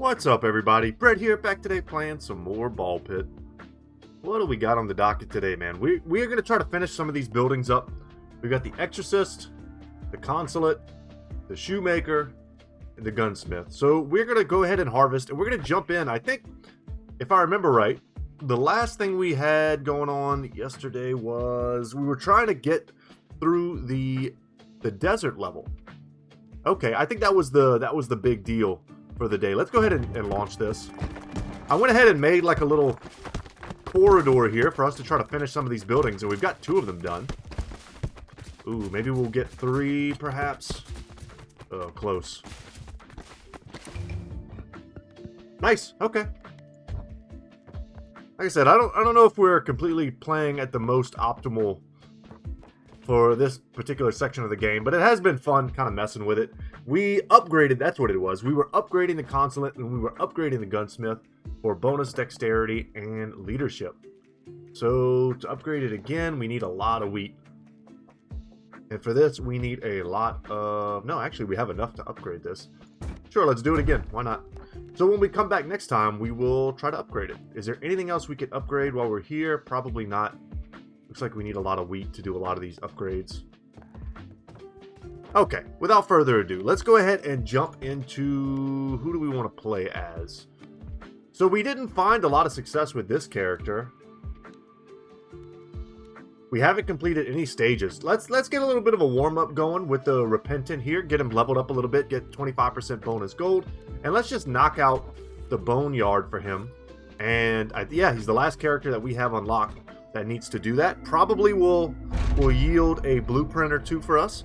What's up, everybody? Brett here, back today playing some more Ball Pit. What do we got on the docket today, man? We are going to try to finish some of these buildings up. We got the Exorcist, the Consulate, the Shoemaker, and the Gunsmith. So we're going to go ahead and harvest, and we're going to jump in. I think, if I remember right, the last thing we had going on yesterday was we were trying to get through the desert level. Okay, I think that was the big deal for the day. Let's go ahead and launch this. I went ahead and made like a little corridor here for us to try to finish some of these buildings, and we've got 2 of them done. Ooh, maybe we'll get 3 perhaps. Oh, close. Nice. Okay. Like I said, I don't know if we're completely playing at the most optimal for this particular section of the game, but it has been fun kind of messing with it. We upgraded, that's what it was. We were upgrading the Consulate and we were upgrading the Gunsmith for bonus dexterity and leadership. So to upgrade it again, we need a lot of wheat. And for this, we need a lot of... No, actually, we have enough to upgrade this. Sure, let's do it again. Why not? So when we come back next time, we will try to upgrade it. Is there anything else we could upgrade while we're here? Probably not. Looks like we need a lot of wheat to do a lot of these upgrades. Okay, without further ado, let's go ahead and jump into who do we want to play as. So we didn't find a lot of success with this character. We haven't completed any stages. Let's get a little bit of a warm-up going with the Repentant here. Get him leveled up a little bit, get 25% bonus gold. And let's just knock out the Boneyard for him. And yeah, he's the last character that we have unlocked that needs to do that. Probably will yield a blueprint or 2 for us,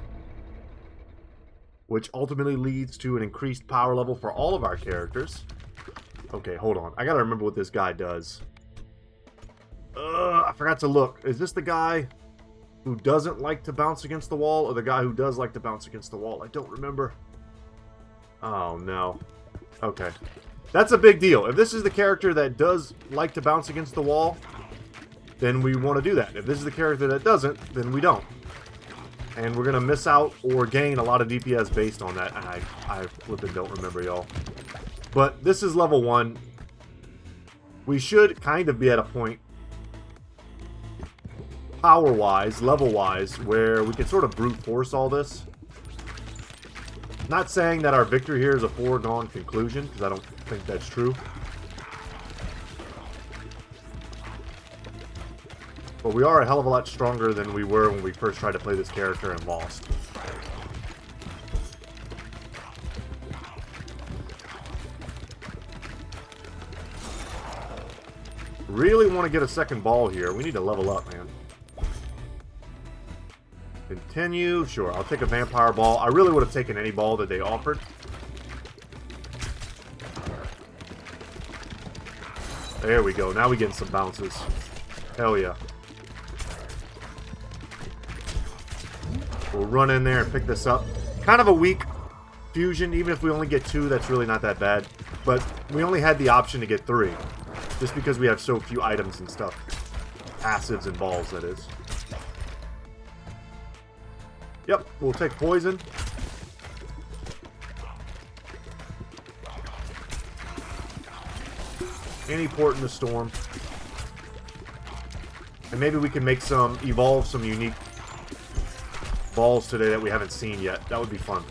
which ultimately leads to an increased power level for all of our characters. Okay, hold on. I gotta remember what this guy does. I forgot to look. Is this the guy who doesn't like to bounce against the wall, or the guy who does like to bounce against the wall? I don't remember. Oh, no. Okay. That's a big deal. If this is the character that does like to bounce against the wall, then we want to do that. If this is the character that doesn't, then we don't. And we're going to miss out or gain a lot of DPS based on that. I flippin' don't remember, y'all. But this is level 1. We should kind of be at a point, power-wise, level-wise, where we can sort of brute force all this. Not saying that our victory here is a foregone conclusion, because I don't think that's true. But we are a hell of a lot stronger than we were when we first tried to play this character and lost. Really want to get a second ball here. We need to level up, man. Continue. Sure, I'll take a vampire ball. I really would have taken any ball that they offered. There we go. Now we get some bounces. Hell yeah. We'll run in there and pick this up. Kind of a weak fusion. Even if we only get 2, that's really not that bad. But we only had the option to get 3. Just because we have so few items and stuff. Passives and balls, that is. Yep, we'll take poison. Any port in the storm. And maybe we can make evolve some unique balls today that we haven't seen yet. That would be fun.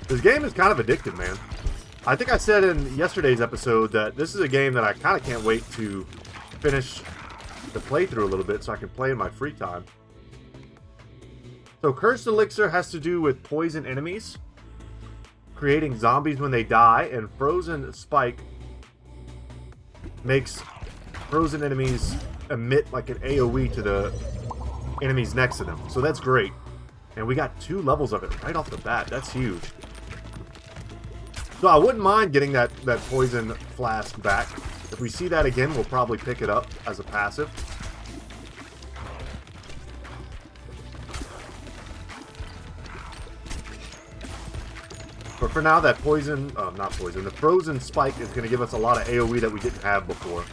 This game is kind of addictive, man. I think I said in yesterday's episode that this is a game that I kind of can't wait to finish the playthrough a little bit so I can play in my free time. So Cursed Elixir has to do with poison enemies, creating zombies when they die, and Frozen Spike makes frozen enemies emit like an AoE to the enemies next to them. So that's great. And we got 2 levels of it right off the bat. That's huge. So I wouldn't mind getting that poison flask back. If we see that again, we'll probably pick it up as a passive. But for now, that the Frozen Spike is going to give us a lot of AoE that we didn't have before.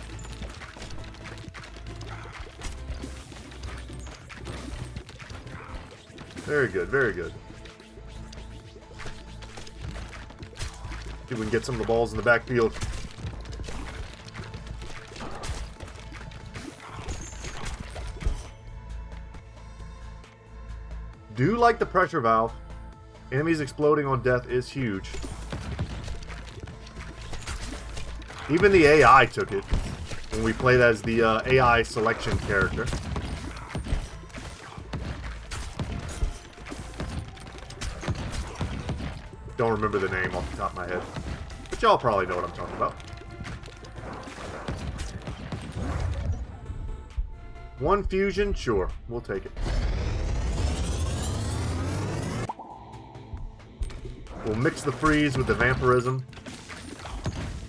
Very good, very good. See if we can get some of the balls in the backfield. Do like the pressure valve. Enemies exploding on death is huge. Even the AI took it when we played as the AI selection character. Don't remember the name off the top of my head, but y'all probably know what I'm talking about. One fusion, sure, we'll take it. We'll mix the freeze with the vampirism.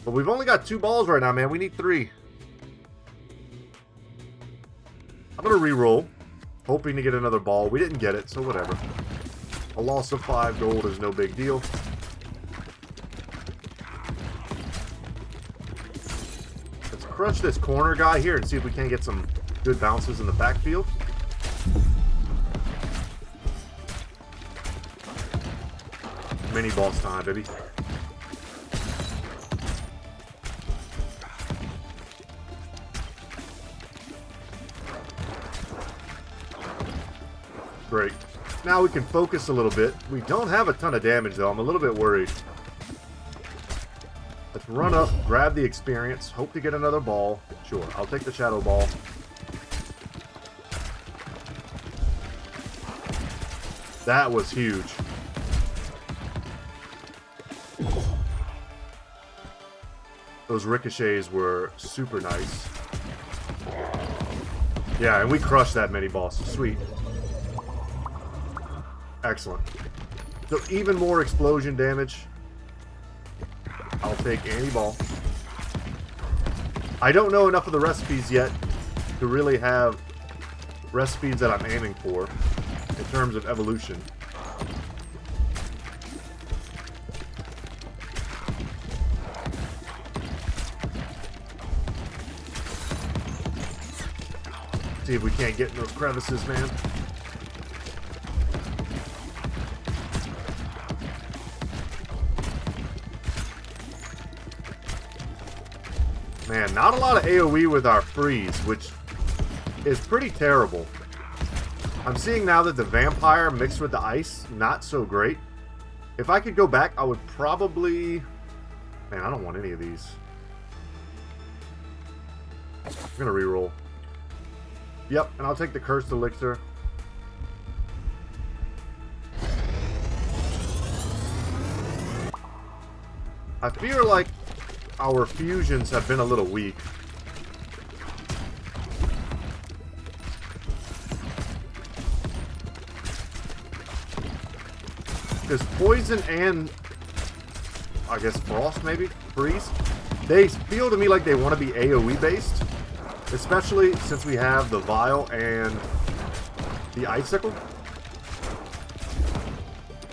But we've only got 2 balls right now, man. We need 3. I'm going to re-roll, hoping to get another ball. We didn't get it, so whatever. A loss of 5 gold is no big deal. Let's crush this corner guy here and see if we can't get some good bounces in the backfield. Mini boss time, baby. Great. Now we can focus a little bit. We don't have a ton of damage, though. I'm a little bit worried. Let's run up, grab the experience, hope to get another ball. Sure, I'll take the shadow ball. That was huge. Those ricochets were super nice. Yeah, and we crushed that mini boss. Sweet. Excellent. So even more explosion damage. I'll take any ball. I don't know enough of the recipes yet to really have recipes that I'm aiming for in terms of evolution. See if we can't get in those crevices, man. Man, not a lot of AoE with our freeze, which is pretty terrible. I'm seeing now that the vampire mixed with the ice, not so great. If I could go back, I would probably... Man, I don't want any of these. I'm gonna reroll. Yep, and I'll take the cursed elixir. I feel like our fusions have been a little weak. Because poison and, I guess, frost maybe? Freeze? They feel to me like they want to be AoE based. Especially since we have the vial and the icicle.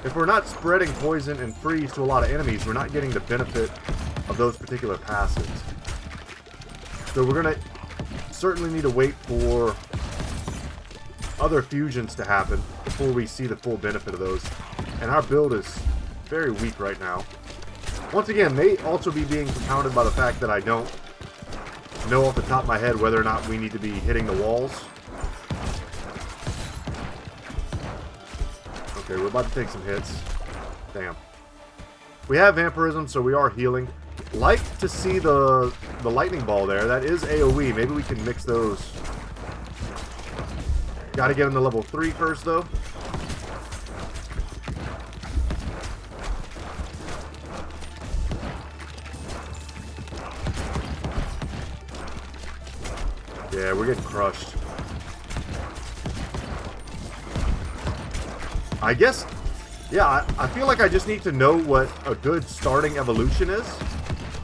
If we're not spreading poison and freeze to a lot of enemies, we're not getting the benefit of those particular passives. So we're going to certainly need to wait for other fusions to happen before we see the full benefit of those. And our build is very weak right now. Once again, may also be being compounded by the fact that I don't know off the top of my head whether or not we need to be hitting the walls. Okay, we're about to take some hits. Damn. We have vampirism, so we are healing. Like to see the lightning ball there. That is AoE. Maybe we can mix those. Gotta get him to level 3 first, though. Yeah, we're getting crushed. I guess, yeah, I feel like I just need to know what a good starting evolution is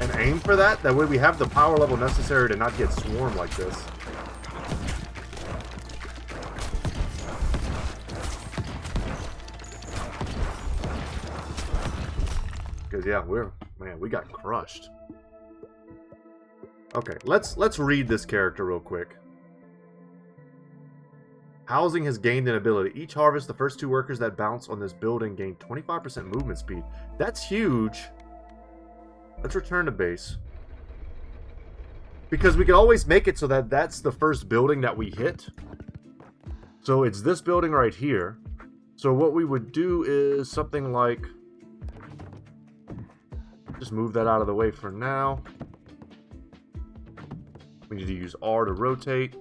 and aim for that. That way we have the power level necessary to not get swarmed like this. Because, yeah, we got crushed. Okay, let's read this character real quick. Housing has gained an ability. Each harvest, the first 2 workers that bounce on this building gain 25% movement speed. That's huge. Let's return to base. Because we can always make it so that that's the first building that we hit. So it's this building right here. So what we would do is something like... Just move that out of the way for now. We need to use R to rotate.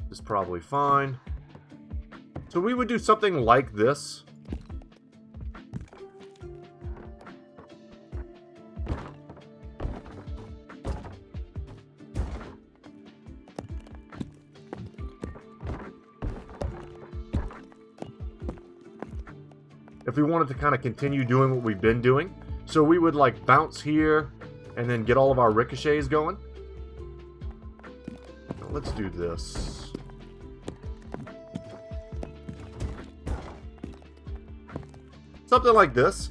This is probably fine. So we would do something like this. If we wanted to kind of continue doing what we've been doing. So we would like bounce here and then get all of our ricochets going. Let's do this. Something like this.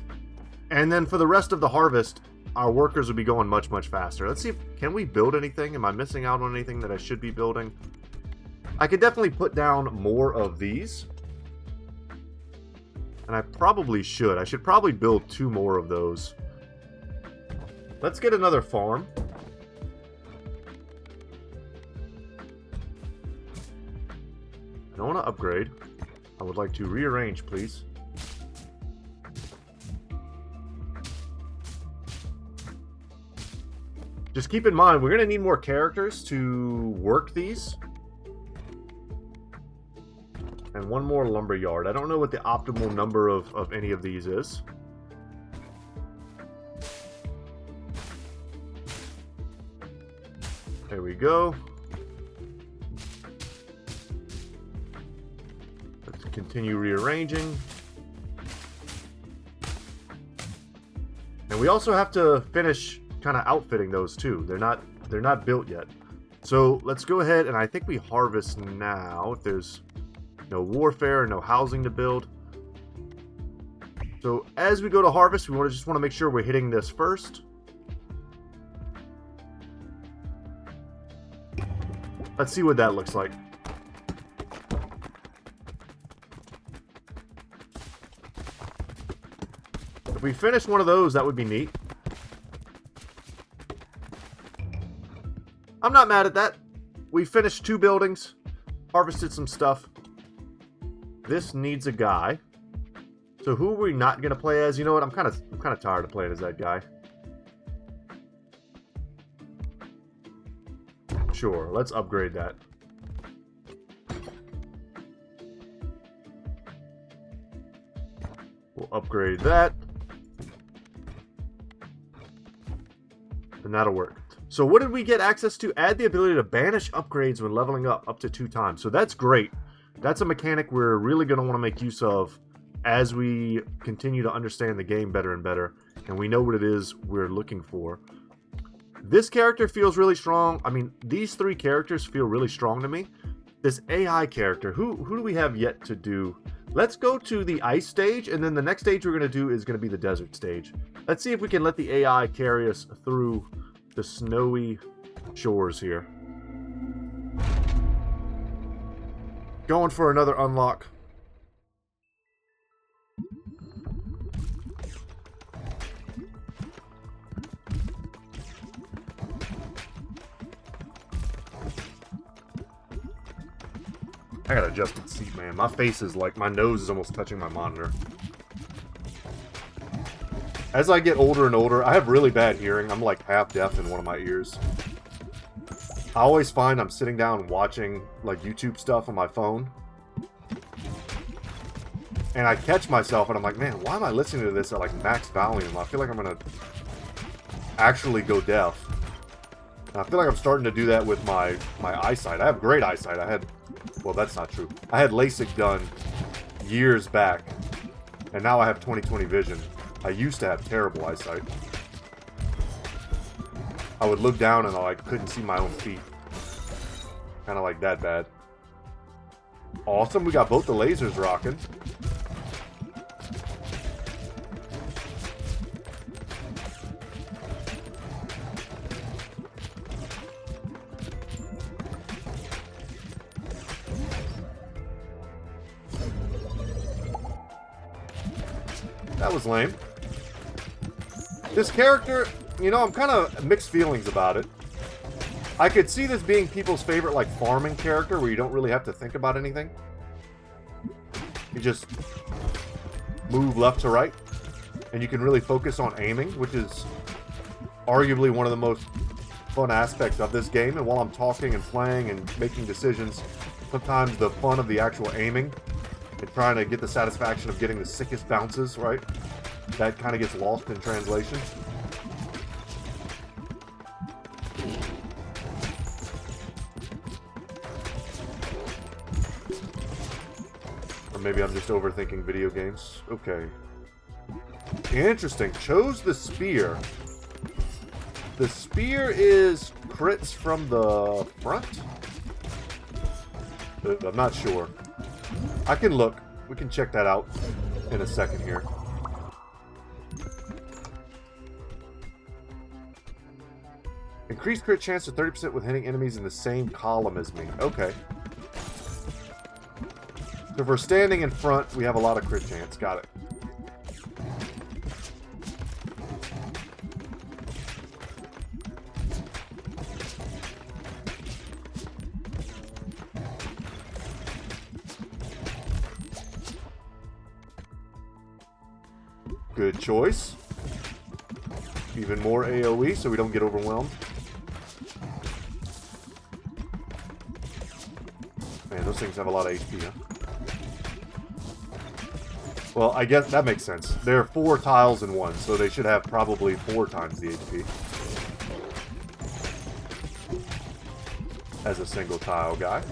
And then for the rest of the harvest, our workers would be going much, much faster. Let's see if, can we build anything? Am I missing out on anything that I should be building? I could definitely put down more of these. And I probably should. I should probably build 2 more of those. Let's get another farm. I don't want to upgrade. I would like to rearrange, please. Just keep in mind, we're going to need more characters to work these. And 1 more lumber yard. I don't know what the optimal number of any of these is. There we go. Let's continue rearranging. And we also have to finish kind of outfitting those too. They're not built yet. So let's go ahead and I think we harvest now if there's no warfare, no housing to build. So as we go to harvest, we just want to make sure we're hitting this first. Let's see what that looks like. If we finish one of those, that would be neat. I'm not mad at that. We finished 2 buildings, harvested some stuff. This needs a guy. So who are we not gonna play as? You know what? I'm kind of tired of playing as that guy. Sure, let's upgrade that. We'll upgrade that. And that'll work. So what did we get access to? Add the ability to banish upgrades when leveling up to 2 times. So that's great. That's a mechanic we're really going to want to make use of as we continue to understand the game better and better. And we know what it is we're looking for. This character feels really strong. I mean, these 3 characters feel really strong to me. This AI character, who do we have yet to do? Let's go to the ice stage, and then the next stage we're going to do is going to be the desert stage. Let's see if we can let the AI carry us through the snowy shores here. Going for another unlock. I got adjusted seat, man. My face is like, my nose is almost touching my monitor. As I get older and older, I have really bad hearing. I'm like half deaf in one of my ears. I always find I'm sitting down watching like YouTube stuff on my phone. And I catch myself and I'm like, man, why am I listening to this at like max volume? I feel like I'm going to actually go deaf. And I feel like I'm starting to do that with my eyesight. I have great eyesight. Well, that's not true. I had LASIK done years back. And now I have 20/20 vision. I used to have terrible eyesight. I would look down and I like couldn't see my own feet. Kind of like that bad. Awesome, we got both the lasers rocking. That was lame. This character, you know, I'm kind of mixed feelings about it. I could see this being people's favorite, like, farming character where you don't really have to think about anything. You just move left to right, and you can really focus on aiming, which is arguably one of the most fun aspects of this game. And while I'm talking and playing and making decisions, sometimes the fun of the actual aiming and trying to get the satisfaction of getting the sickest bounces, right? That kind of gets lost in translation. Or maybe I'm just overthinking video games. Okay. Interesting. Chose the spear. The spear is crits from the front? I'm not sure. I can look. We can check that out in a second here. Increased crit chance to 30% with hitting enemies in the same column as me. Okay. So if we're standing in front, we have a lot of crit chance. Got it. Good choice. Even more AoE so we don't get overwhelmed. Man, those things have a lot of HP, huh? Well, I guess that makes sense. There are 4 tiles in one, so they should have probably 4 times the HP. As a single tile guy.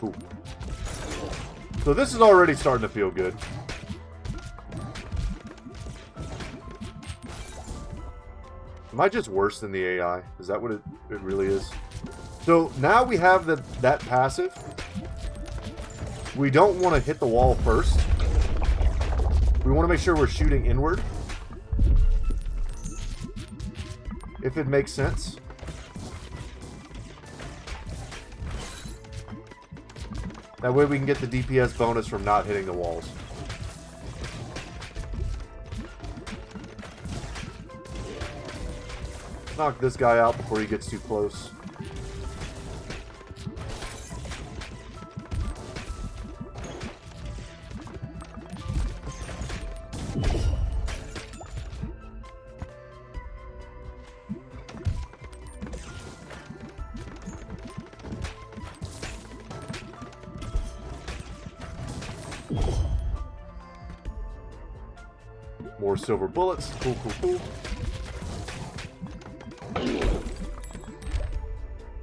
Ooh. So this is already starting to feel good. Am I just worse than the AI? Is that what it really is? So now we have that passive. We don't want to hit the wall first. We want to make sure we're shooting inward. If it makes sense. That way we can get the DPS bonus from not hitting the walls. Knock this guy out before he gets too close. More silver bullets. Cool, cool, cool.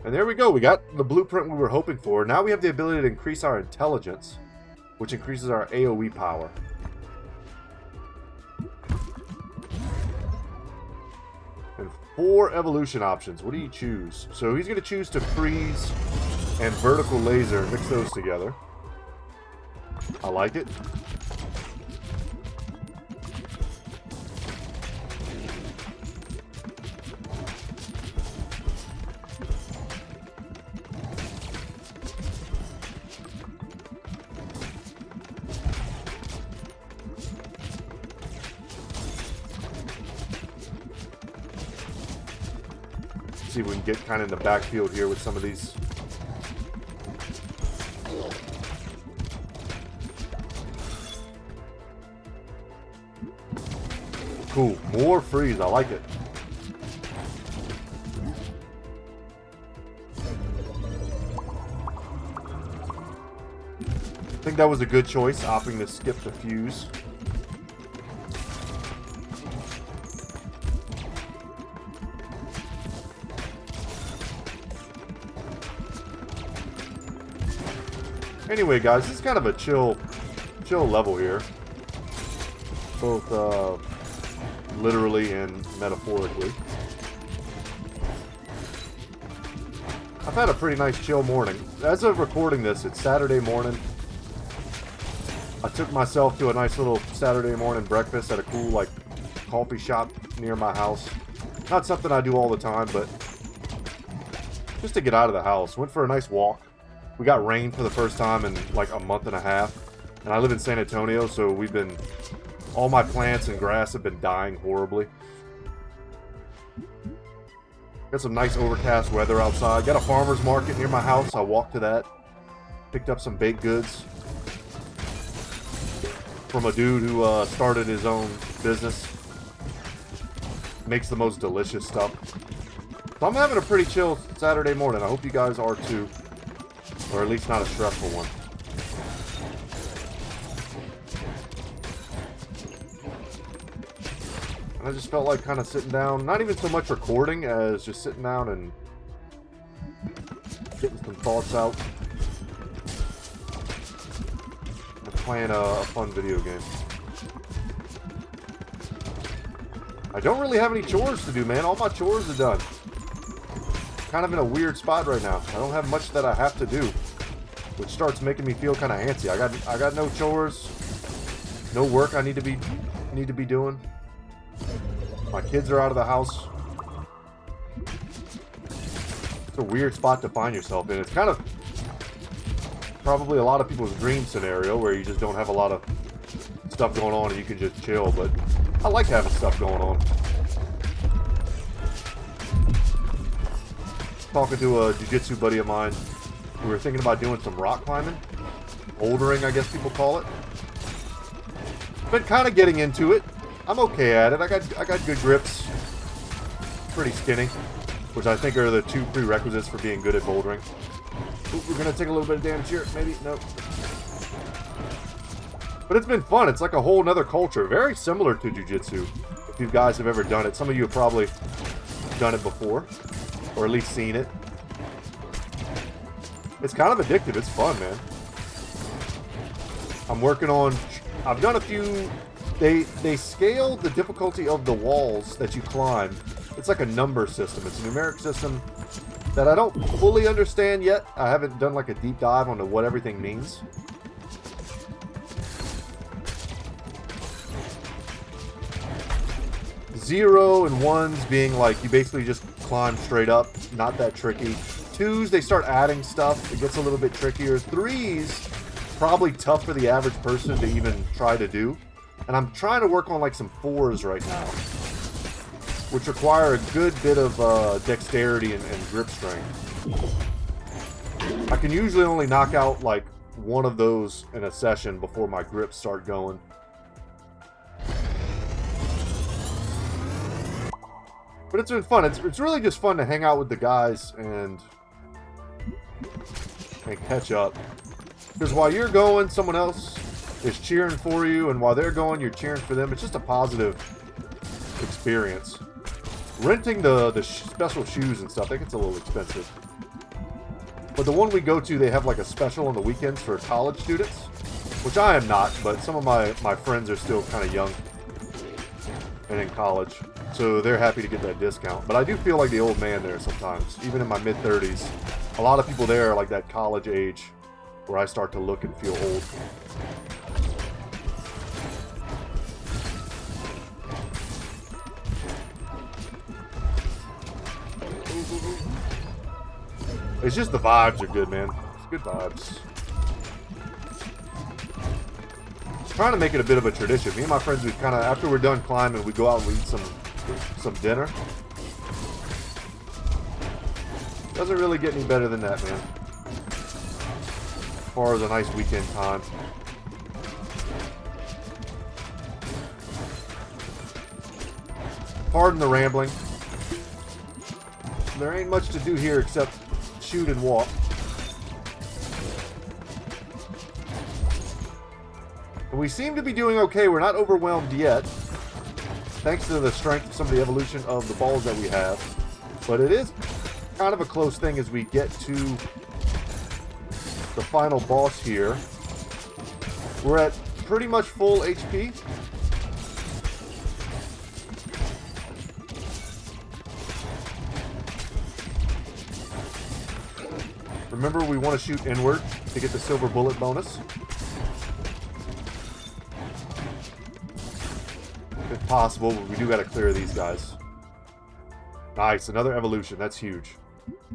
And there we go. We got the blueprint we were hoping for. Now we have the ability to increase our intelligence, which increases our AoE power. And 4 evolution options. What do you choose? So he's going to choose to freeze and vertical laser and mix those together. I like it. See if we can get kind of in the backfield here with some of these. Cool. More freeze. I like it. I think that was a good choice, opting to skip the fuse. Anyway, guys, this is kind of a chill level here. Both literally and metaphorically. I've had a pretty nice chill morning. As of recording this, it's Saturday morning. I took myself to a nice little Saturday morning breakfast at a cool, like, coffee shop near my house. Not something I do all the time, but just to get out of the house. Went for a nice walk. We got rain for the first time in like a month and a half. And I live in San Antonio, so all my plants and grass have been dying horribly. Got some nice overcast weather outside. Got a farmer's market near my house. I walked to that. Picked up some baked goods from a dude who started his own business. Makes the most delicious stuff. So I'm having a pretty chill Saturday morning. I hope you guys are too. Or at least not a stressful one. And I just felt like kind of sitting down, not even so much recording as just sitting down and getting some thoughts out. And playing a fun video game. I don't really have any chores to do, man. All my chores are done. Kind of in a weird spot right now. I don't have much that I have to do, which starts making me feel kind of antsy. I got no chores, no work I need to be doing. My kids are out of the house. It's a weird spot to find yourself in. It's kind of probably a lot of people's dream scenario where you just don't have a lot of stuff going on and you can just chill, but I like having stuff going on. Talking to a jiu-jitsu buddy of mine. We were thinking about doing some rock climbing. Bouldering, I guess people call it. Been kind of getting into it. I'm okay at it. I got good grips. Pretty skinny. Which I think are the two prerequisites for being good at bouldering. Ooh, we're going to take a little bit of damage here. Maybe? Nope. But it's been fun. It's like a whole nother culture. Very similar to jiu-jitsu. If you guys have ever done it. Some of you have probably done it before. Or at least seen it. It's kind of addictive. It's fun, man. I'm working on... I've done a few... They scale the difficulty of the walls that you climb. It's like a number system. It's a numeric system that I don't fully understand yet. I haven't done like a deep dive onto what everything means. Zero and ones being like you basically just climb straight up, not that tricky. Twos, they start adding stuff. It gets a little bit trickier. Threes, probably tough for the average person to even try to do. And I'm trying to work on like some fours right now, which require a good bit of dexterity and grip strength. I can usually only knock out like one of those in a session before my grips start going. But it's been fun. It's really just fun to hang out with the guys and catch up. Because while you're going, someone else is cheering for you, and while they're going, you're cheering for them. It's just a positive experience. Renting the special shoes and stuff, I think it's a little expensive. But the one we go to, they have like a special on the weekends for college students, which I am not, but some of my friends are still kind of young and in college. So they're happy to get that discount. But I do feel like the old man there sometimes. Even in my mid-30s. A lot of people there are like that college age where I start to look and feel old. It's just the vibes are good, man. It's good vibes. Trying to make it a bit of a tradition. Me and my friends, we kind of, after we're done climbing, we go out and we eat some dinner. Doesn't really get any better than that, man. As far as a nice weekend time. Pardon the rambling. There ain't much to do here except shoot and walk. And we seem to be doing okay. We're not overwhelmed yet, thanks to the strength of some of the evolution of the balls that we have. But it is kind of a close thing as we get to the final boss here. We're at pretty much full HP. Remember, we want to shoot inward to get the silver bullet bonus. if possible, but we do got to clear these guys. Nice, another evolution. That's huge.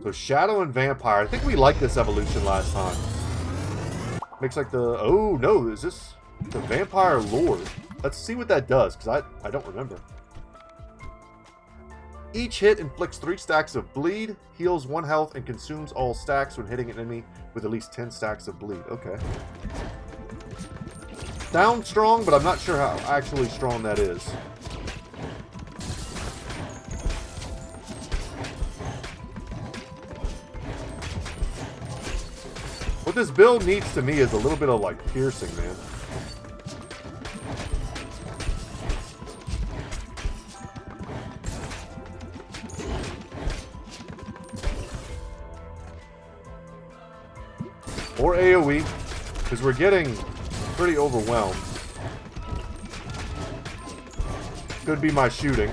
So Shadow and Vampire. I think we liked this evolution last time. Makes like the... Oh, no. Is this the Vampire Lord? Let's see what that does, because I don't remember. Each hit inflicts 3 stacks of bleed, heals 1 health, and consumes all stacks when hitting an enemy with at least 10 stacks of bleed. Okay. Sounds strong, but I'm not sure how actually strong that is. What this build needs to me is a little bit of, like, piercing, man. Or AoE, because we're getting pretty overwhelmed. Could be my shooting.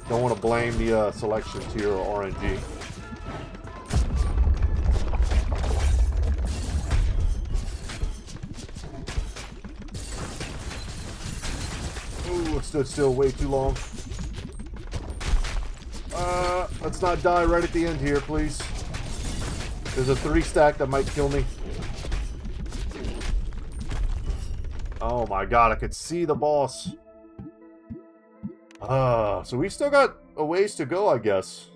Don't want to blame the selections here or RNG. Ooh, it stood still way too long. Let's not die right at the end here, please. There's a 3 stack that might kill me. Oh my god, I could see the boss. So we still got a ways to go, I guess.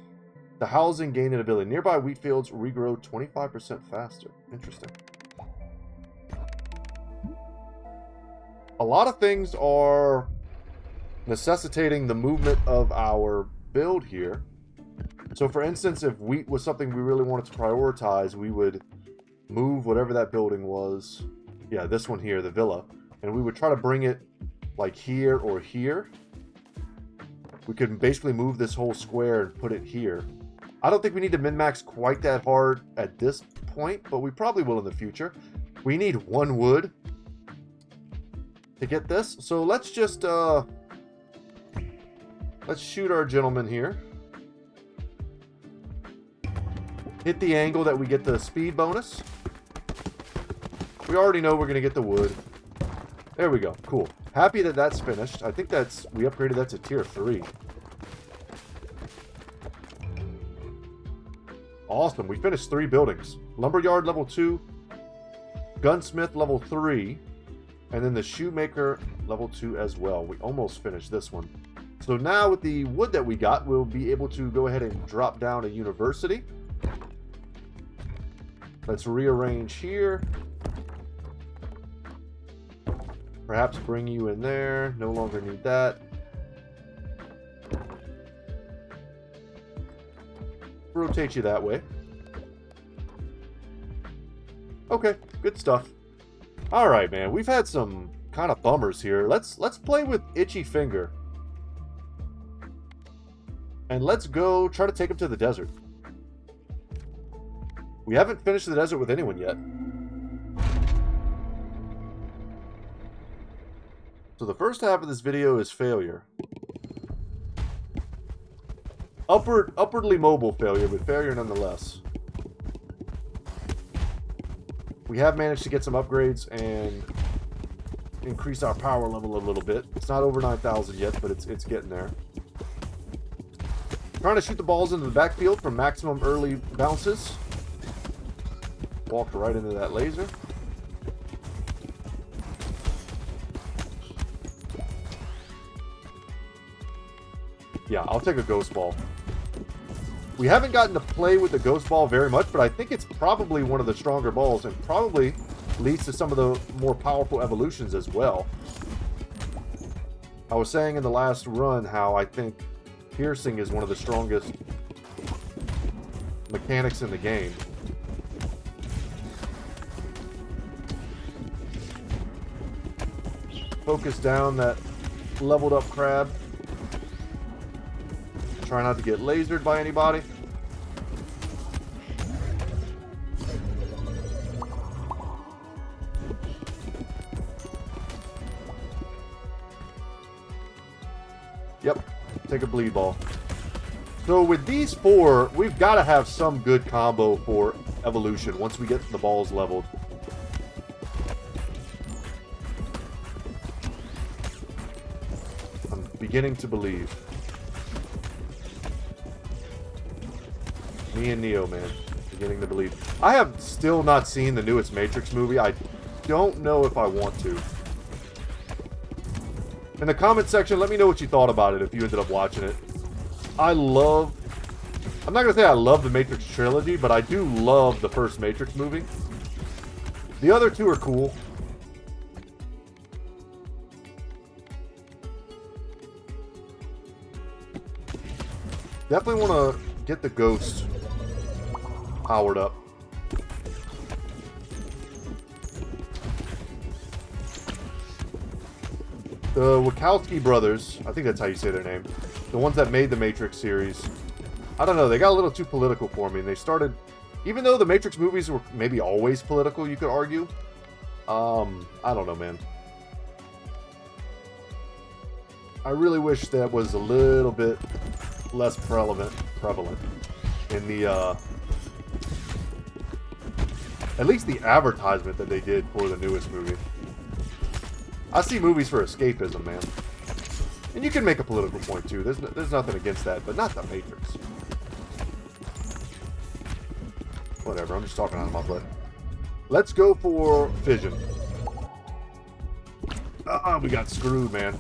The housing gain an ability. Nearby wheat fields regrow 25% faster. Interesting. A lot of things are necessitating the movement of our build here. So for instance, if wheat was something we really wanted to prioritize, we would move whatever that building was. Yeah, this one here, the villa. And we would try to bring it like here or here. We could basically move this whole square and put it here. I don't think we need to min-max quite that hard at this point, but we probably will in the future. We need 1 wood to get this. So let's just, let's shoot our gentleman here. Hit the angle that we get the speed bonus. We already know we're going to get the wood. There we go. Cool. Happy that that's finished. I think that's... We upgraded that to tier 3. Awesome. We finished 3 buildings. Lumberyard level 2. Gunsmith level 3. And then the shoemaker level 2 as well. We almost finished this one. So now with the wood that we got, we'll be able to go ahead and drop down a university. Let's rearrange here. Perhaps bring you in there. No longer need that. Rotate you that way. Okay, good stuff. All right, man. We've had some kind of bummers here. Let's play with Itchy Finger. And let's go try to take him to the desert. We haven't finished the desert with anyone yet. So the first half of this video is failure. Upwardly mobile failure, but failure nonetheless. We have managed to get some upgrades and increase our power level a little bit. It's not over 9,000 yet, but it's getting there. Trying to shoot the balls into the backfield for maximum early bounces. Walked right into that laser. Yeah, I'll take a ghost ball. We haven't gotten to play with the ghost ball very much, but I think it's probably one of the stronger balls and probably leads to some of the more powerful evolutions as well. I was saying in the last run how I think piercing is one of the strongest mechanics in the game. Focus down that leveled up crab. Try not to get lasered by anybody. Yep, take a bleed ball. So with these 4, we've got to have some good combo for evolution once we get the balls leveled. beginning to believe. Me and Neo, man. Beginning to believe. I have still not seen the newest Matrix movie. I don't know if I want to. In the comment section, let me know what you thought about it if you ended up watching it. I'm not going to say I love the Matrix trilogy, but I do love the first Matrix movie. The other two are cool. Definitely want to get the Ghost powered up. The Wachowski brothers, I think that's how you say their name, the ones that made the Matrix series, I don't know, they got a little too political for me, and they started, even though the Matrix movies were maybe always political, you could argue, I don't know, man. I really wish that was a little bit less prevalent in the, at least the advertisement that they did for the newest movie. I see movies for escapism, man. And you can make a political point, too. There's nothing against that, but not the Matrix. Whatever, I'm just talking out of my butt. Let's go for fission. We got screwed, man.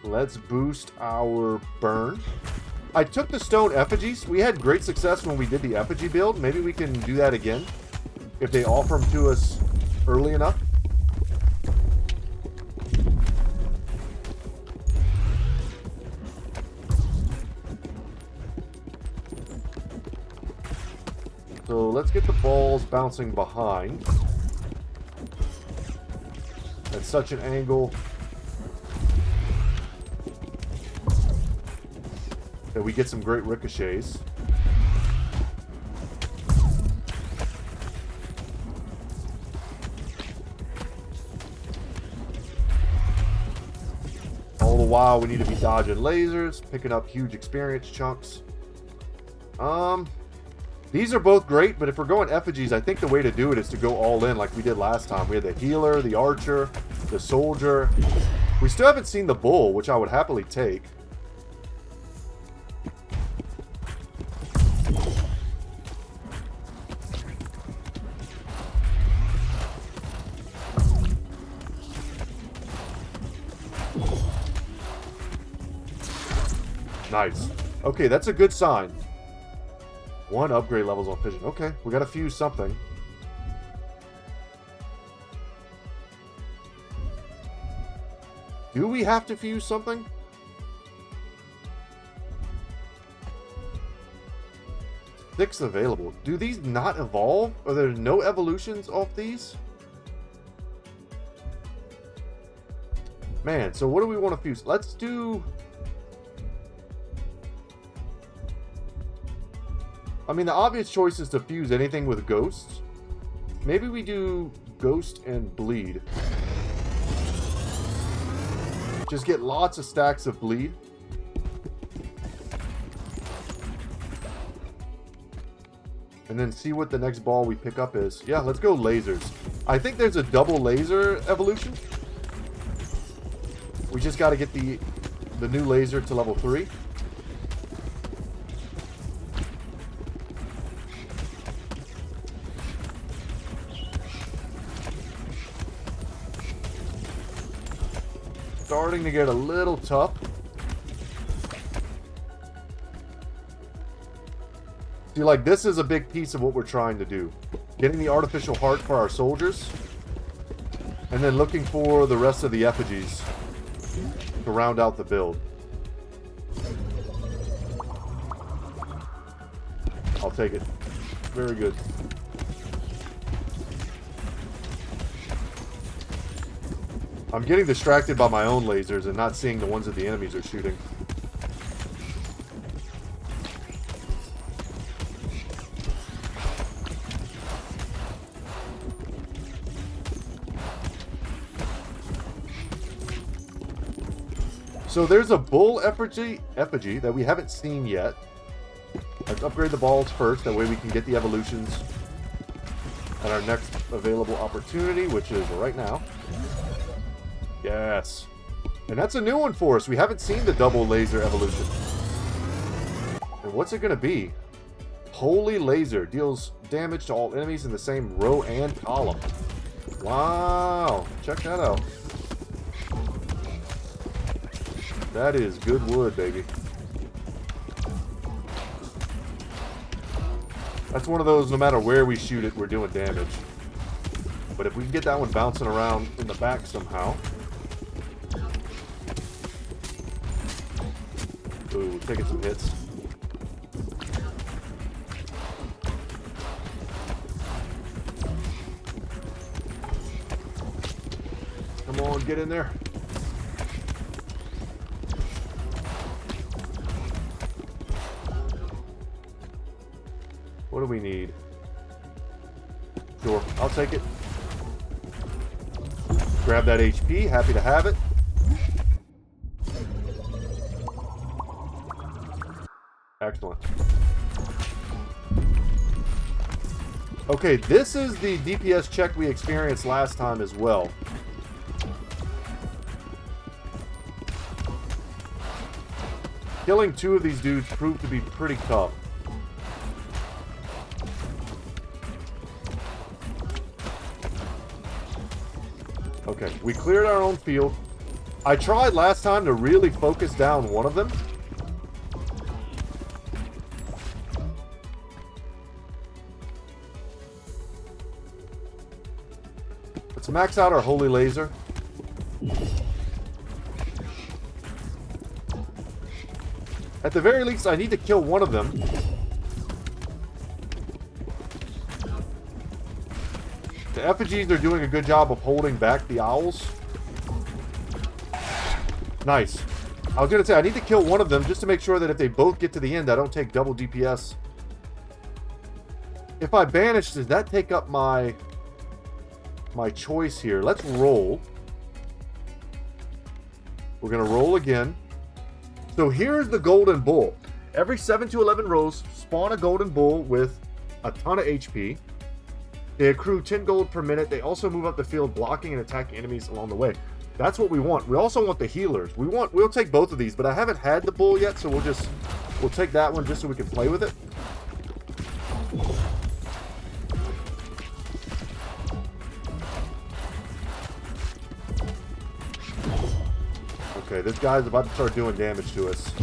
Let's boost our burn. I took the stone effigies. We had great success when we did the effigy build. Maybe we can do that again if they offer them to us early enough. So let's get the balls bouncing behind. At such an angle that we get some great ricochets. All the while we need to be dodging lasers, picking up huge experience chunks. These are both great, but if we're going effigies, I think the way to do it is to go all in like we did last time. We had the healer, the archer, the soldier. We still haven't seen the bull, which I would happily take. Nice. Okay, that's a good sign. 1 upgrade levels on fission. Okay, we gotta fuse something. Do we have to fuse something? 6 available. Do these not evolve? Are there no evolutions off these? Man, so what do we want to fuse? Let's do... I mean, the obvious choice is to fuse anything with ghosts. Maybe we do ghost and bleed. Just get lots of stacks of bleed. And then see what the next ball we pick up is. Yeah, let's go lasers. I think there's a double laser evolution. We just got to get the new laser to level 3. Starting to get a little tough. See, like, this is a big piece of what we're trying to do. Getting the artificial heart for our soldiers. And then looking for the rest of the effigies to round out the build. I'll take it. Very good. I'm getting distracted by my own lasers and not seeing the ones that the enemies are shooting. So there's a bull effigy that we haven't seen yet. Let's upgrade the balls first. That way we can get the evolutions at our next available opportunity, which is right now. Yes. And that's a new one for us. We haven't seen the double laser evolution. And what's it going to be? Holy Laser. Deals damage to all enemies in the same row and column. Wow. Check that out. That is good wood, baby. That's one of those, no matter where we shoot it, we're doing damage. But if we can get that one bouncing around in the back somehow. Ooh, taking some hits. Come on, get in there. What do we need? Sure, I'll take it. Grab that HP, happy to have it. Excellent. Okay, this is the DPS check we experienced last time as well. Killing 2 of these dudes proved to be pretty tough. Okay, we cleared our own field. I tried last time to really focus down one of them. Let's max out our Holy Laser. At the very least, I need to kill one of them. The effigies are doing a good job of holding back the owls. Nice. I was going to say, I need to kill one of them just to make sure that if they both get to the end, I don't take double DPS. If I banish, does that take up my choice here? Let's roll. We're going to roll again. So here's the golden bull. Every 7 to 11 rows, spawn a golden bull with a ton of HP. They accrue 10 gold per minute. They also move up the field, blocking and attacking enemies along the way. That's what we want. We also want the healers. We'll take both of these, but I haven't had the bull yet, so we'll take that one just so we can play with it. Okay, this guy's about to start doing damage to us.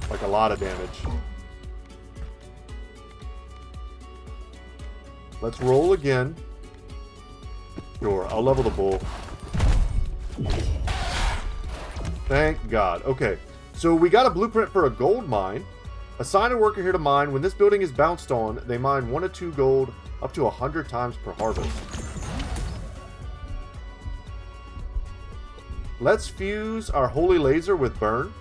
Like a lot of damage. Let's roll again. Sure, I'll level the bull. Thank God. Okay, so we got a blueprint for a gold mine. Assign a worker here to mine. When this building is bounced on, they mine 1 to 2 gold up to 100 times per harvest. Let's fuse our Holy Laser with Burn.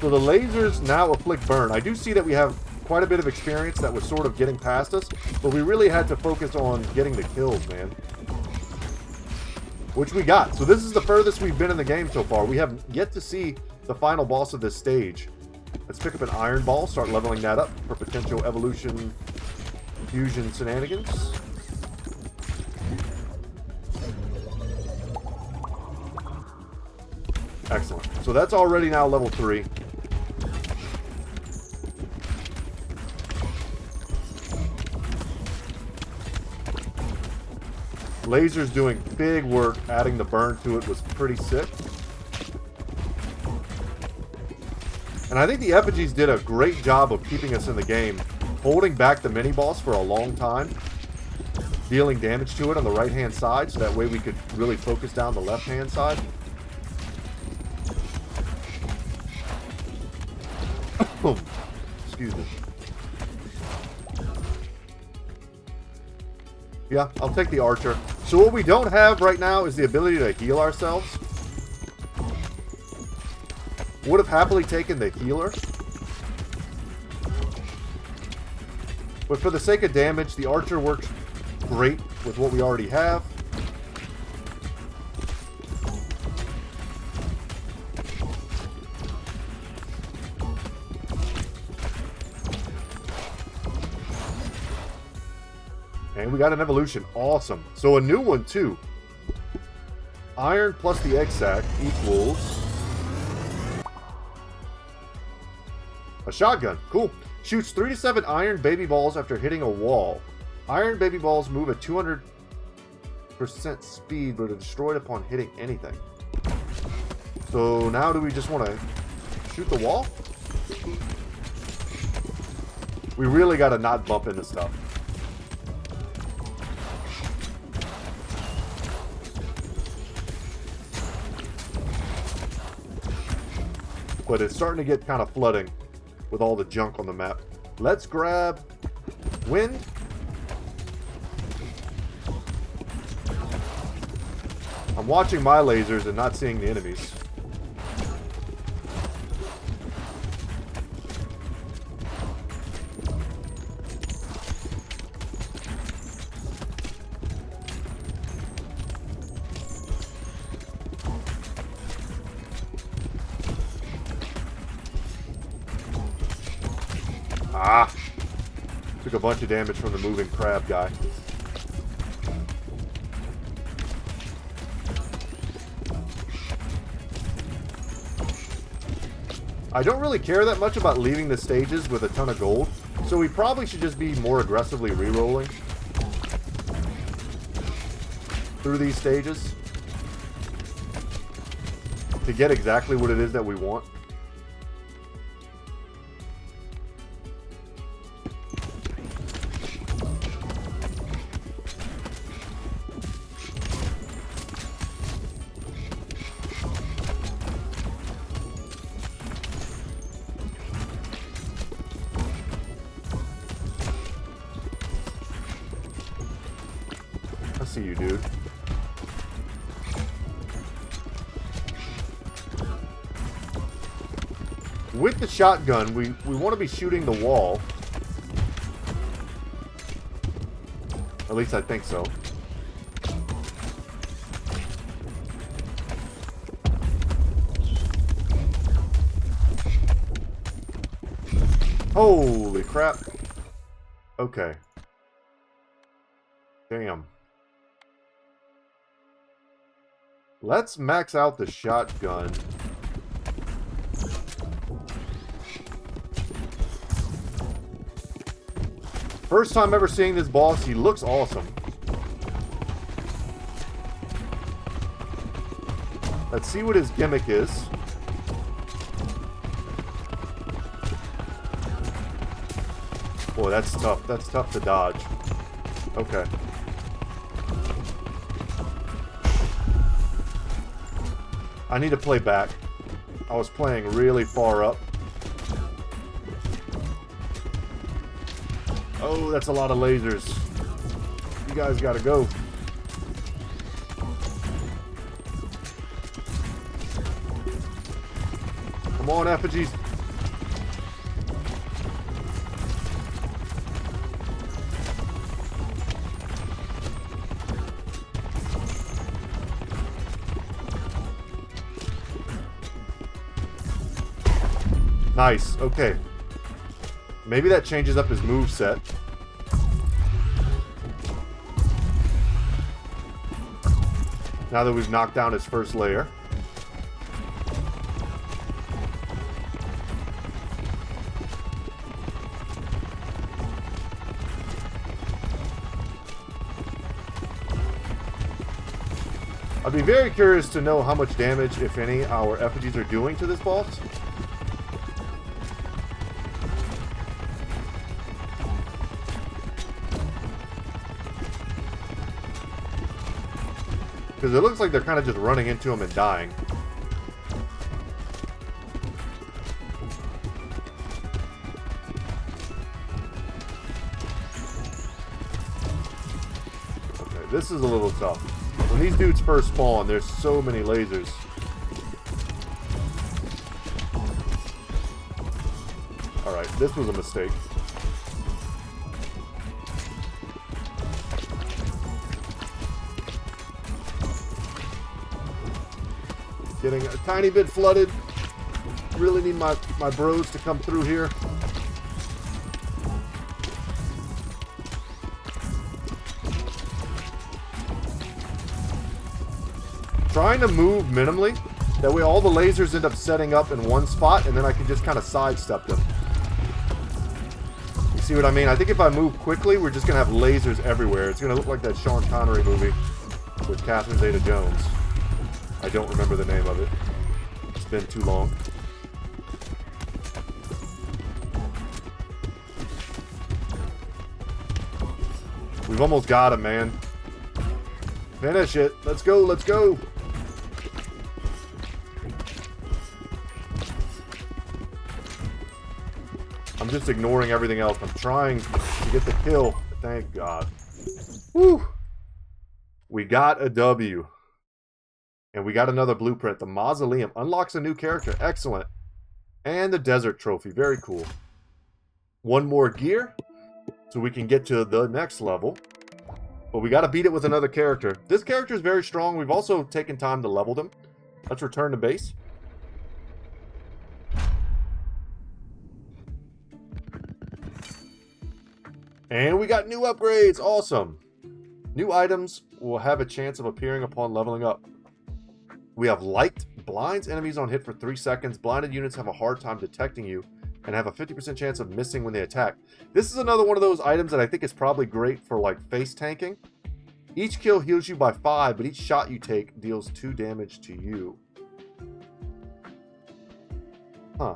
So the lasers now afflict burn. I do see that we have quite a bit of experience that was sort of getting past us, but we really had to focus on getting the kills, man. Which we got. So this is the furthest we've been in the game so far. We have yet to see the final boss of this stage. Let's pick up an iron ball, start leveling that up for potential evolution fusion shenanigans. Excellent. So that's already now level 3. Laser's doing big work. Adding the burn to it was pretty sick. And I think the effigies did a great job of keeping us in the game, holding back the mini-boss for a long time, dealing damage to it on the right-hand side, so that way we could really focus down the left-hand side. Excuse me. Yeah, I'll take the archer. So what we don't have right now is the ability to heal ourselves. Would have happily taken the healer. But for the sake of damage, the archer works great with what we already have. And we got an evolution. Awesome. So a new one, too. Iron plus the egg sac equals a shotgun. Cool. Shoots 3 to 7 iron baby balls after hitting a wall. Iron baby balls move at 200% speed, but are destroyed upon hitting anything. So now do we just want to shoot the wall? We really got to not bump into stuff. But it's starting to get kind of flooding with all the junk on the map. Let's grab wind. I'm watching my lasers and not seeing the enemies. Ah! Took a bunch of damage from the moving crab guy. I don't really care that much about leaving the stages with a ton of gold, so we probably should just be more aggressively re-rolling through these stages to get exactly what it is that we want. I see you, dude. With the shotgun, we want to be shooting the wall. At least I think so. Holy crap. Okay. Damn. Let's max out the shotgun. First time ever seeing this boss, he looks awesome. Let's see what his gimmick is. Boy, that's tough. That's tough to dodge. Okay. I need to play back. I was playing really far up. Oh, that's a lot of lasers. You guys gotta go. Come on, effigies. Nice. Okay. Maybe that changes up his moveset. Now that we've knocked down his first layer. I'd be very curious to know how much damage, if any, our effigies are doing to this boss. Because it looks like they're kind of just running into him and dying. Okay, this is a little tough. When these dudes first spawn, there's so many lasers. Alright, this was a mistake. Getting a tiny bit flooded. Really need my bros to come through here. Trying to move minimally. That way all the lasers end up setting up in one spot, and then I can just kind of sidestep them. You see what I mean? I think if I move quickly, we're just going to have lasers everywhere. It's going to look like that Sean Connery movie with Catherine Zeta-Jones. I don't remember the name of it. It's been too long. We've almost got him, man. Finish it. Let's go, let's go. I'm just ignoring everything else. I'm trying to get the kill. Thank God. Woo! We got a W. And we got another blueprint. The Mausoleum unlocks a new character. Excellent. And the Desert Trophy. Very cool. One more gear, so we can get to the next level. But we got to beat it with another character. This character is very strong. We've also taken time to level them. Let's return to base. And we got new upgrades. Awesome. New items will have a chance of appearing upon leveling up. We have light. Blinds enemies on hit for 3 seconds. Blinded units have a hard time detecting you and have a 50% chance of missing when they attack. This is another one of those items that I think is probably great for like face tanking. Each kill heals you by 5, but each shot you take deals 2 damage to you. Huh.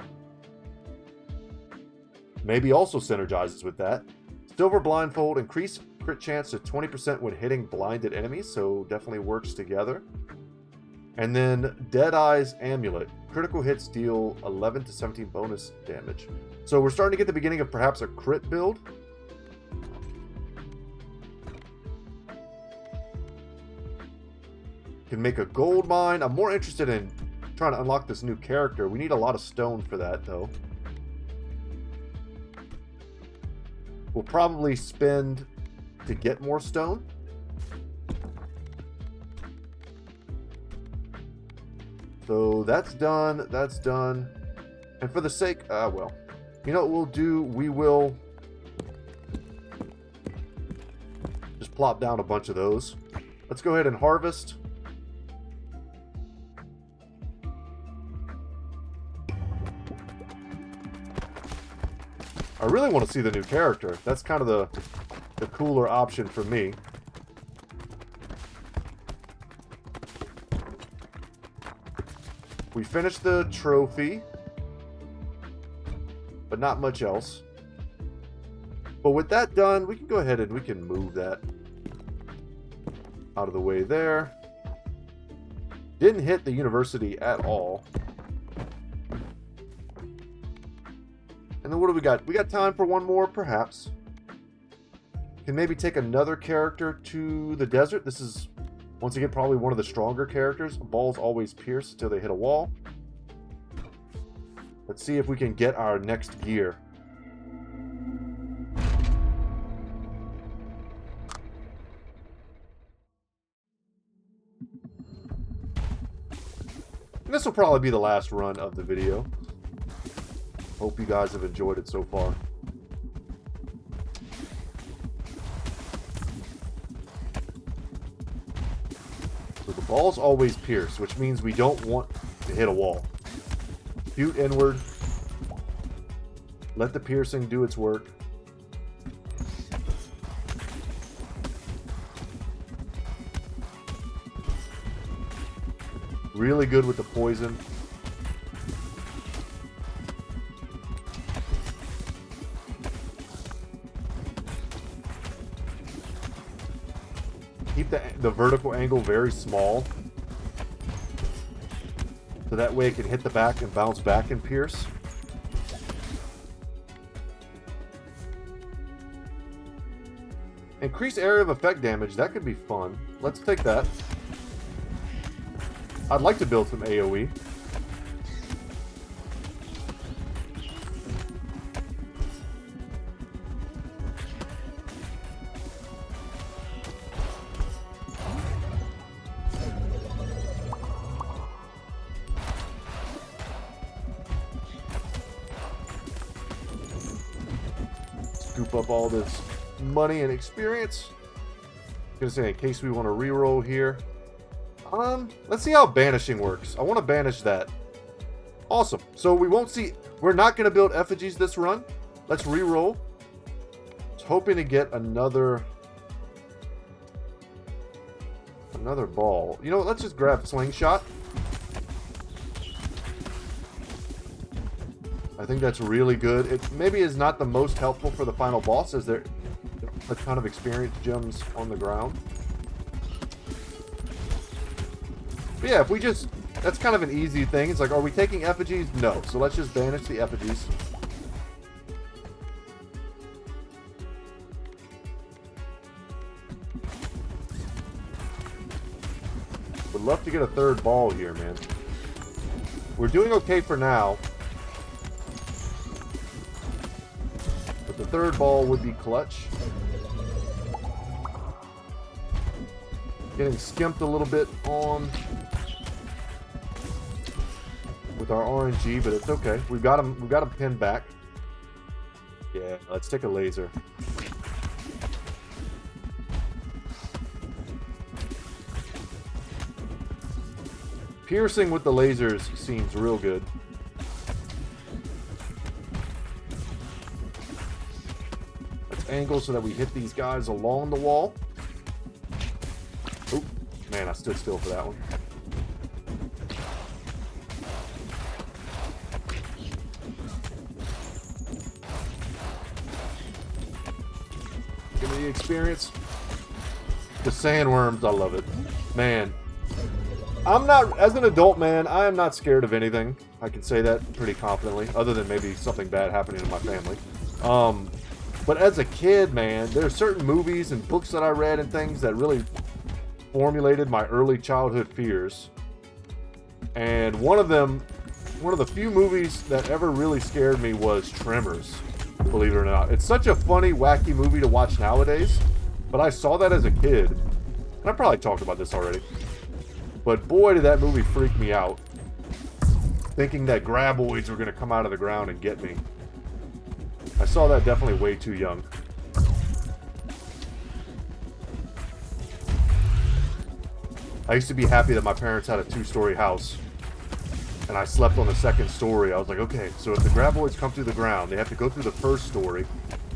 Maybe also synergizes with that. Silver Blindfold, increase crit chance to 20% when hitting blinded enemies, so definitely works together. And then Deadeye's Amulet. Critical hits deal 11 to 17 bonus damage. So we're starting to get the beginning of perhaps a crit build. Can make a gold mine. I'm more interested in trying to unlock this new character. We need a lot of stone for that, though. We'll probably spend to get more stone. So that's done. That's done. And for the sake, well, you know what we'll do? We will just plop down a bunch of those. Let's go ahead and harvest. I really want to see the new character. That's kind of the cooler option for me. We finished the trophy, but not much else. But with that done, we can go ahead and we can move that out of the way there. Didn't hit the university at all. And then what do we got? We got time for one more, perhaps. Can maybe take another character to the desert. This is, once again, probably one of the stronger characters. Balls always pierce until they hit a wall. Let's see if we can get our next gear. And this will probably be the last run of the video. Hope you guys have enjoyed it so far. So the balls always pierce, which means we don't want to hit a wall. Shoot inward. Let the piercing do its work. Really good with the poison. Keep the vertical angle very small, so that way it can hit the back and bounce back and pierce. Increase area of effect damage, that could be fun. Let's take that. I'd like to build some AoE. scoop up all this money and experience. Gonna say in case we want to reroll here. Let's see how banishing works. I want to banish that. Awesome. So we won't see. We're not gonna build effigies this run. Let's reroll. Just hoping to get another ball. You know what? Let's just grab slingshot. I think that's really good. It maybe is not the most helpful for the final boss, as there are a ton of experience gems on the ground. But yeah, if we just... That's kind of an easy thing. It's like, are we taking effigies? No. So let's just banish the effigies. Would love to get a third ball here, man. We're doing okay for now. But the third ball would be clutch. Getting skimped a little bit on with our RNG, but it's okay. We've got him pinned back. Yeah, let's take a laser. Piercing with the lasers seems real good. Let's angle so that we hit these guys along the wall. Oop, man, I stood still for that one. Give me the experience. The sandworms, I love it. Man. I'm not, as an adult man, I am not scared of anything. I can say that pretty confidently, other than maybe something bad happening in my family. But as a kid, man, there are certain movies and books that I read and things that really formulated my early childhood fears. And one of the few movies that ever really scared me was Tremors, believe it or not. It's such a funny, wacky movie to watch nowadays, but I saw that as a kid. And I probably talked about this already. But boy, did that movie freak me out. Thinking that graboids were going to come out of the ground and get me. I saw that definitely way too young. I used to be happy that my parents had a 2-story house. And I slept on the 2nd story. I was like, okay, so if the graboids come through the ground, they have to go through the 1st story.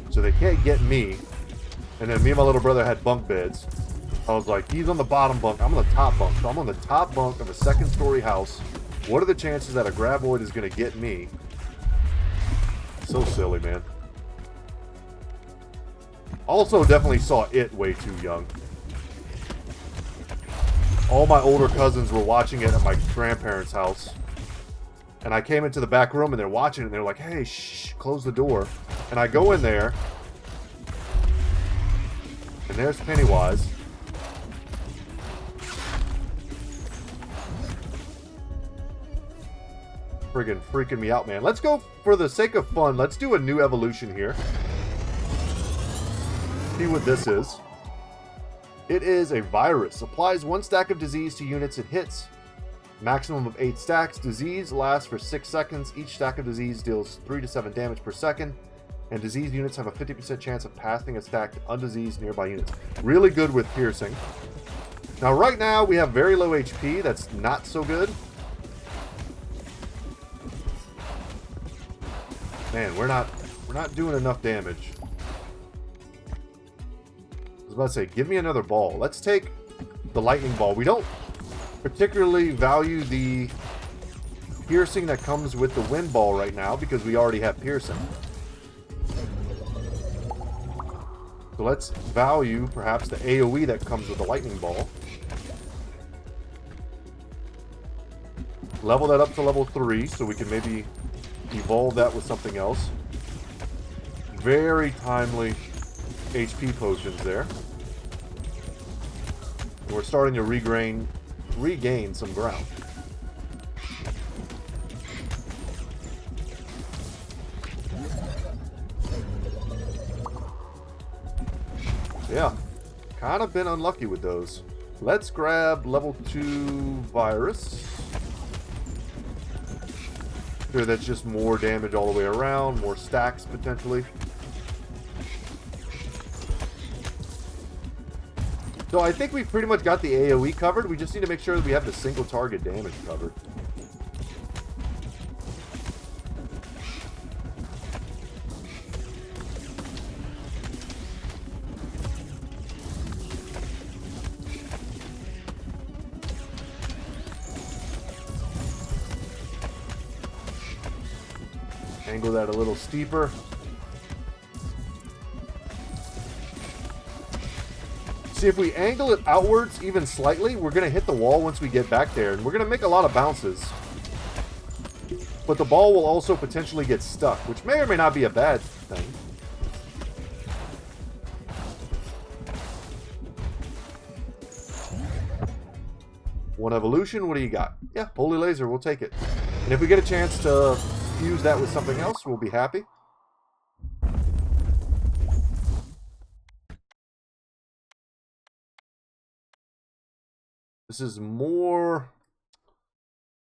So they can't get me. And then me and my little brother had bunk beds. I was like, he's on the bottom bunk, I'm on the top bunk. So I'm on the top bunk of a 2nd story house. What are the chances that a graboid is going to get me? So silly, man. Also definitely saw it way too young. All my older cousins were watching it at my grandparents' house. And I came into the back room and they're watching it and they're like, hey, shh, close the door. And I go in there. And there's Pennywise. Friggin' freaking me out, man. Let's go, for the sake of fun, let's do a new evolution here. See what this is. It is a virus. Applies 1 stack of disease to units it hits. Maximum of 8 stacks. Disease lasts for 6 seconds. Each stack of disease deals 3 to 7 damage per second. And diseased units have a 50% chance of passing a stack to undiseased nearby units. Really good with piercing. Now, right now, we have very low HP. That's not so good. Man, we're not doing enough damage. I was about to say, give me another ball. Let's take the lightning ball. We don't particularly value the piercing that comes with the wind ball right now because we already have piercing. So let's value perhaps the AoE that comes with the lightning ball. Level that up to level 3 so we can maybe evolve that with something else. Very timely HP potions there. And we're starting to regain some ground. Yeah, kind of been unlucky with those. Let's grab level 2 virus. Sure, that's just more damage all the way around, more stacks potentially. So I think we pretty much got the AoE covered. We just need to make sure that we have the single target damage covered. Angle that a little steeper. See, if we angle it outwards even slightly, we're going to hit the wall once we get back there, and we're going to make a lot of bounces. But the ball will also potentially get stuck, which may or may not be a bad thing. One evolution, what do you got? Yeah, Holy Laser, we'll take it. And if we get a chance to fuse that with something else, we'll be happy. This is more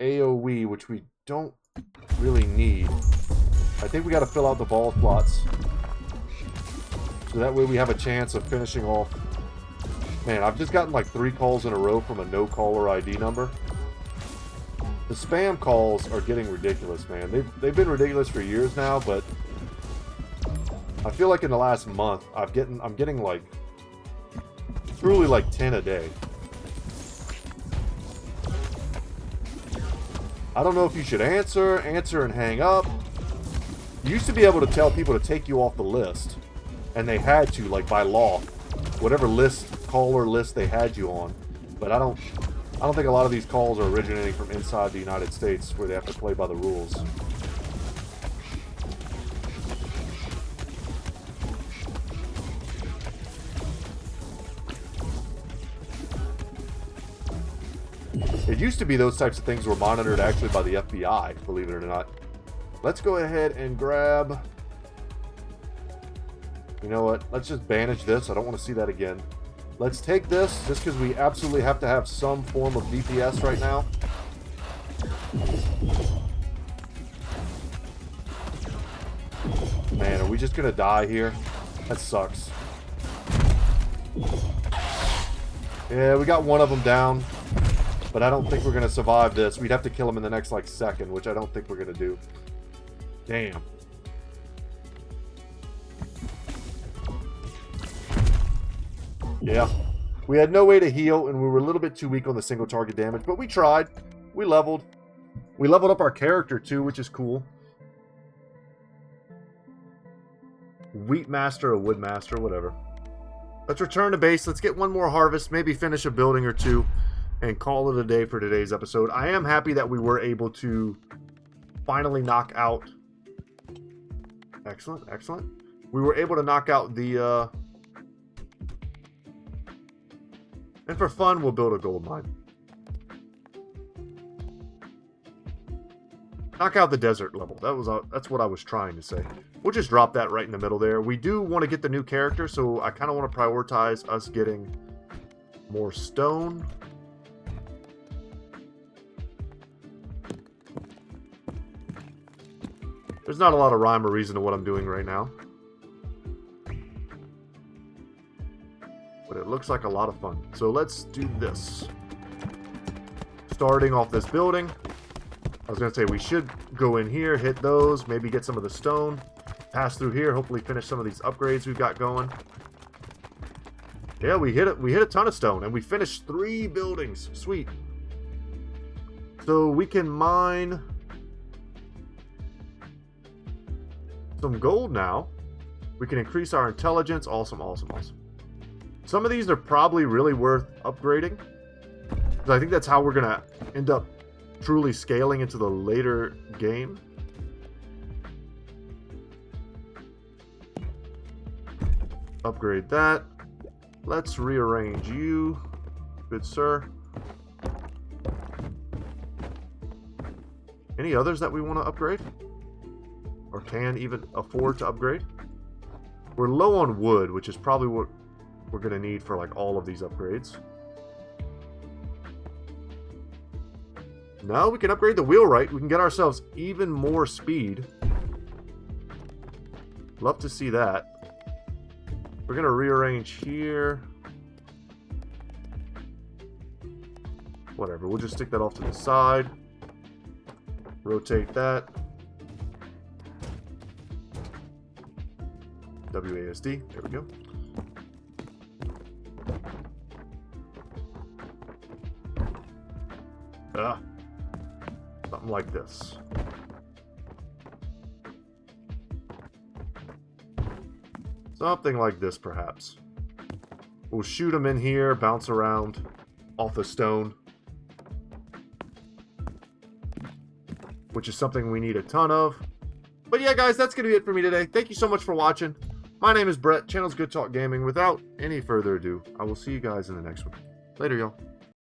AoE, which we don't really need. I think we got to fill out the ball plots. So that way we have a chance of finishing off. Man, I've just gotten like 3 calls in a row from a no-caller ID number. The spam calls are getting ridiculous, man. They've been ridiculous for years now, but I feel like in the last month I'm getting like truly like 10 a day. I don't know if you should answer and hang up. You used to be able to tell people to take you off the list, and they had to, like by law, whatever caller list they had you on. But I don't think a lot of these calls are originating from inside the United States, where they have to play by the rules. It used to be those types of things were monitored actually by the FBI, believe it or not. Let's go ahead and grab... You know what? Let's just banish this. I don't want to see that again. Let's take this, just because we absolutely have to have some form of DPS right now. Man, are we just going to die here? That sucks. Yeah, we got one of them down. But I don't think we're going to survive this. We'd have to kill him in the next, like, second, which I don't think we're going to do. Damn. Yeah. We had no way to heal, and we were a little bit too weak on the single target damage, but we tried. We leveled. We leveled up our character, too, which is cool. Wheat Master or Wood Master, whatever. Let's return to base. Let's get one more harvest, maybe finish a building or two, and call it a day for today's episode. I am happy that we were able to finally knock out... Excellent, excellent. We were able to knock out the... And for fun, we'll build a gold mine. Knock out the desert level. That's what I was trying to say. We'll just drop that right in the middle there. We do want to get the new character, so I kind of want to prioritize us getting more stone. There's not a lot of rhyme or reason to what I'm doing right now. But it looks like a lot of fun. So let's do this. Starting off this building. I was going to say we should go in here, hit those, maybe get some of the stone. Pass through here, hopefully finish some of these upgrades we've got going. Yeah, we hit a ton of stone, and we finished 3 buildings. Sweet. So we can mine some gold now. We can increase our intelligence. Awesome, awesome, awesome. Some of these are probably really worth upgrading. I think that's how we're going to end up truly scaling into the later game. Upgrade that. Let's rearrange you, good sir. Any others that we want to upgrade? Or can even afford to upgrade? We're low on wood, which is probably what we're going to need for like all of these upgrades. Now we can upgrade the wheelwright. We can get ourselves even more speed. Love to see that. We're going to rearrange here. Whatever, we'll just stick that off to the side. Rotate that. WASD, there we go. Something like this. Something like this, perhaps. We'll shoot them in here, bounce around off the stone. Which is something we need a ton of. But yeah, guys, that's going to be it for me today. Thank you so much for watching. My name is Brett. Channel's Good Talk Gaming. Without any further ado, I will see you guys in the next one. Later, y'all.